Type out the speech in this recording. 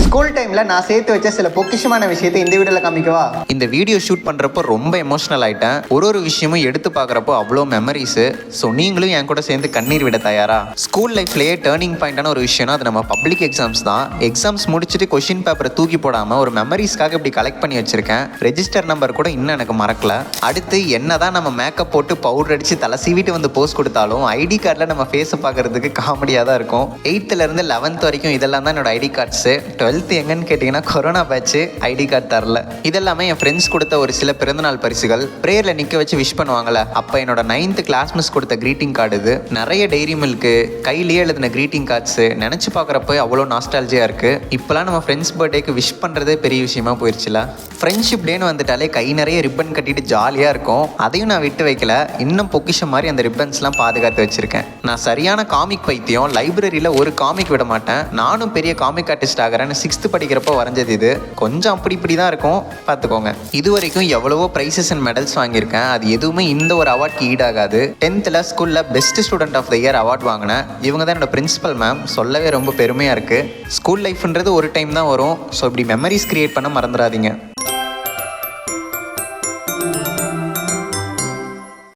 School டைமில் நான் சேர்த்து வச்ச சில பொக்கிஷமான விஷயத்தை இந்த வீடியோவில் காமிக்கவா? இந்த வீடியோ ஷூட் பண்ணுறப்போ ரொம்ப எமோஷனல் ஆகிட்டேன். ஒரு விஷயமும் எடுத்து பார்க்குறப்போ அவ்வளோ மெமரிஸு. ஸோ நீங்களும் என் கூட சேர்ந்து கண்ணீர் விட தயாரா? ஸ்கூல் லைஃப்லேயே டேர்னிங் பாயிண்டான ஒரு விஷயம்னா அது நம்ம பப்ளிக் எக்ஸாம்ஸ் தான். எக்ஸாம்ஸ் முடிச்சுட்டு கொஷின் பேப்பரை தூக்கி போடாமல் ஒரு மெமரிஸ்க்காக இப்படி கலெக்ட் பண்ணி வச்சிருக்கேன். ரெஜிஸ்டர் நம்பர் கூட இன்னும் எனக்கு மறக்கல. அடுத்து என்னதான் நம்ம மேக்கப் போட்டு பவுடர் அடித்து தலை சீவிட்டு வந்து போஸ்ட் கொடுத்தாலும் ஐடி கார்டில் நம்ம ஃபேஸை பார்க்கறதுக்கு காமெடியாக தான் இருக்கும். 8th-லேருந்து 11th வரைக்கும் இதெல்லாம் தான் என்னோட ஐடி கார்ட்ஸு. 12th எங்கன்னு கேட்டிங்கன்னா கொரோனா பேட்ச்சு, ஐடி கார்டு தரல. இதெல்லாமே என் ஃப்ரெண்ட்ஸ் கொடுத்த ஒரு சில பிறந்தநாள் பரிசுகள். ப்ரேயரில் நிற்க வச்சு விஷ் பண்ணுவாங்கள்ல, அப்போ என்னோட 9th கிளாஸ் மிஸ் கொடுத்த க்ரீட்டிங் கார்டு இது. நிறைய டைரி மில்க்கு, கையிலேயே எழுதின க்ரீட்டிங் கார்ட்ஸு நினச்சி பார்க்குறப்போ அவ்வளோ நாஸ்டாலஜியாக இருக்குது. இப்போலாம் நம்ம ஃப்ரெண்ட்ஸ் பர்த்டேக்கு விஷ் பண்ணுறதே பெரிய விஷயமா போயிடுச்சுல. ஃப்ரெண்ட்ஷிப் டேன்னு வந்துட்டாலே கை நிறைய ரிப்பன் கட்டிட்டு ஜாலியாக இருக்கும். அதையும் நான் விட்டு வைக்கல. இன்னும் பொக்கிஷம் மாதிரி அந்த ரிப்பன்ஸ்லாம் பாதுகாத்து வச்சுருக்கேன். நான் சரியான காமிக் பைத்தியம். லைப்ரரியில் ஒரு காமிக் விட மாட்டேன். நானும் பெரிய காமிக் ஆர்டிஸ்ட் ஆகிறேன்னு 6th படிக்கிறப்போ வரைஞ்சது இது. கொஞ்சம் அப்படி தான் இருக்கும், பார்த்துக்கோங்க. இது வரைக்கும் எவ்வளவோ ப்ரைஸஸ் அண்ட் மெடல்ஸ் வாங்கியிருக்கேன். அது எதுவுமே இந்த ஒரு அவார்ட்க்கு ஈடாகாது. 10th ஸ்கூலில் best student of the year award வாங்கினேன். இவங்க தான் என்னோட பிரின்சிபல் மேம். சொல்லவே ரொம்ப பெருமையாக இருக்குது. ஸ்கூல் லைஃப்ன்றது ஒரு டைம் தான் வரும். ஸோ இப்படி மெமரிஸ் கிரியேட் பண்ண மறந்துடாதீங்க.